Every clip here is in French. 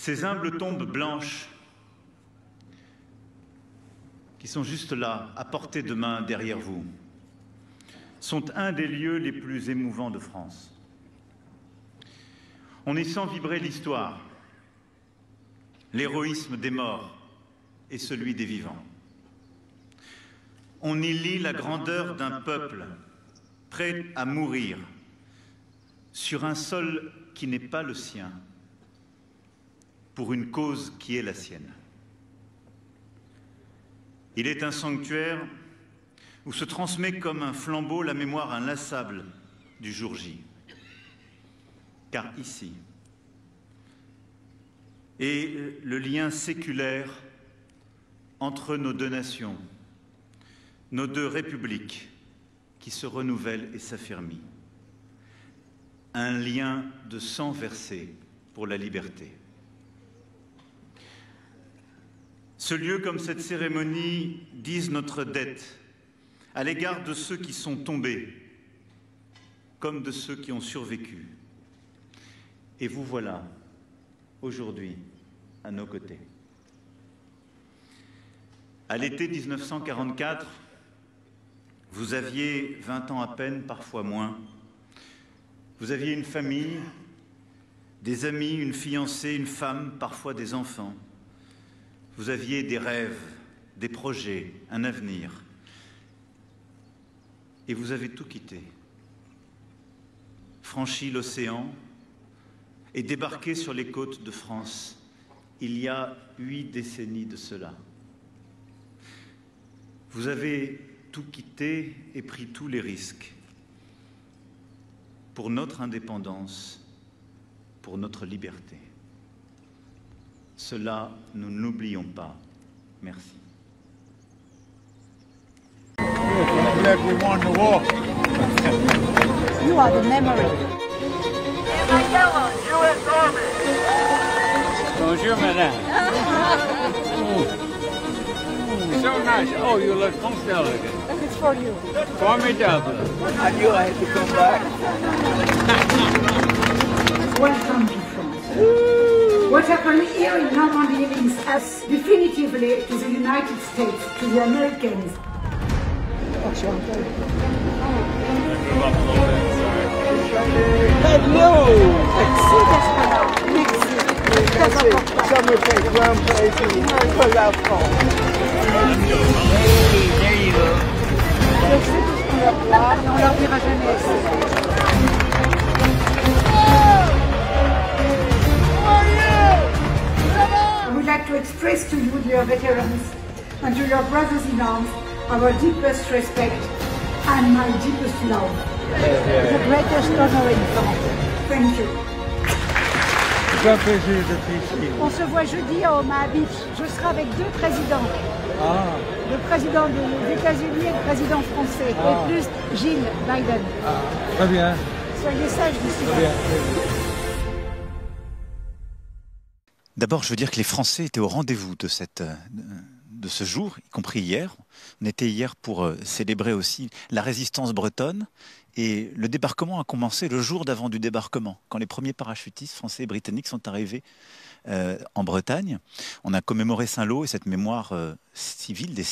Ces humbles tombes blanches qui sont juste là, à portée de main derrière vous, sont un des lieux les plus émouvants de France. On y sent vibrer l'histoire, l'héroïsme des morts et celui des vivants. On y lit la grandeur d'un peuple prêt à mourir sur un sol qui n'est pas le sien, pour une cause qui est la sienne. Il est un sanctuaire où se transmet comme un flambeau la mémoire inlassable du jour J. Car ici est le lien séculaire entre nos deux nations, nos deux républiques qui se renouvellent et s'affermissent. Un lien de sang versé pour la liberté. Ce lieu comme cette cérémonie disent notre dette à l'égard de ceux qui sont tombés, comme de ceux qui ont survécu. Et vous voilà, aujourd'hui, à nos côtés. À l'été 1944, vous aviez 20 ans à peine, parfois moins. Vous aviez une famille, des amis, une fiancée, une femme, parfois des enfants. Vous aviez des rêves, des projets, un avenir. Et vous avez tout quitté, franchi l'océan et débarqué sur les côtes de France il y a 8 décennies de cela. Vous avez tout quitté et pris tous les risques pour notre indépendance, pour notre liberté. Cela, nous n'oublions pas. Merci. I'm glad we won the war. You are the memory. Bonjour, madame. So nice. Oh, you look most elegant. It's for you. Formidable. I knew I had to come back. Welcome to France. What happened here in Normandy links us definitively to the United States, to the Americans. Hello. Ça me fait grand plaisir pour la France. Hey, there you go. On leur dira jamais assez. I would like to express to you, dear veterans, and to your brothers in arms, our deepest respect and my deepest love. The greatest honor in France. Thank you. Grand plaisir d'être ici. On se voit jeudi à Omaha Beach. Je serai avec 2 présidents. Ah, Le président des États-Unis et le président français. Ah. Et plus Jill Biden. très bien. Soyez sages d'ici Très là. bien. D'abord, je veux dire que les Français étaient au rendez-vous de ce jour, y compris hier. On était hier pour célébrer aussi la résistance bretonne. Et le débarquement a commencé le jour d'avant du débarquement, quand les premiers parachutistes français et britanniques sont arrivés en Bretagne. On a commémoré Saint-Lô et cette mémoire civile de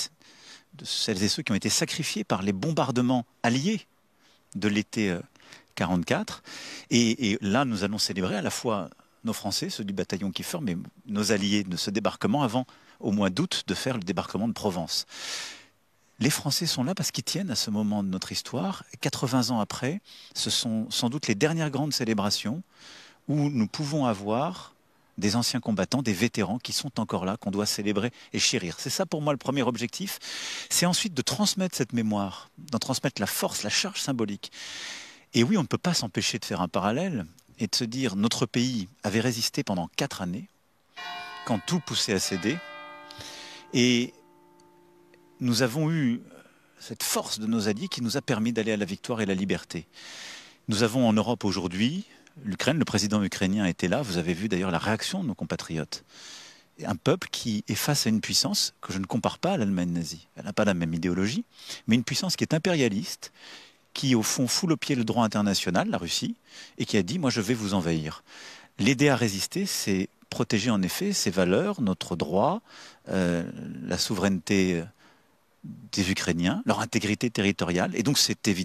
celles et ceux qui ont été sacrifiés par les bombardements alliés de l'été 44. Et là, nous allons célébrer à la fois nos Français, ceux du bataillon Kiefer, mais nos alliés de ce débarquement avant, au mois d'août, de faire le débarquement de Provence. Les Français sont là parce qu'ils tiennent à ce moment de notre histoire. 80 ans après, ce sont sans doute les dernières grandes célébrations où nous pouvons avoir des anciens combattants, des vétérans qui sont encore là, qu'on doit célébrer et chérir. C'est ça pour moi le premier objectif. C'est ensuite de transmettre cette mémoire, d'en transmettre la force, la charge symbolique. Et oui, on ne peut pas s'empêcher de faire un parallèle et de se dire notre pays avait résisté pendant 4 années, quand tout poussait à céder. Et nous avons eu cette force de nos alliés qui nous a permis d'aller à la victoire et la liberté. Nous avons en Europe aujourd'hui, l'Ukraine, le président ukrainien était là, vous avez vu d'ailleurs la réaction de nos compatriotes. Un peuple qui est face à une puissance que je ne compare pas à l'Allemagne nazie. Elle n'a pas la même idéologie, mais une puissance qui est impérialiste, qui au fond foule au pied le droit international, la Russie, et qui a dit « moi je vais vous envahir ». L'aider à résister, c'est protéger en effet ces valeurs, notre droit, la souveraineté des Ukrainiens, leur intégrité territoriale. Et donc c'est évident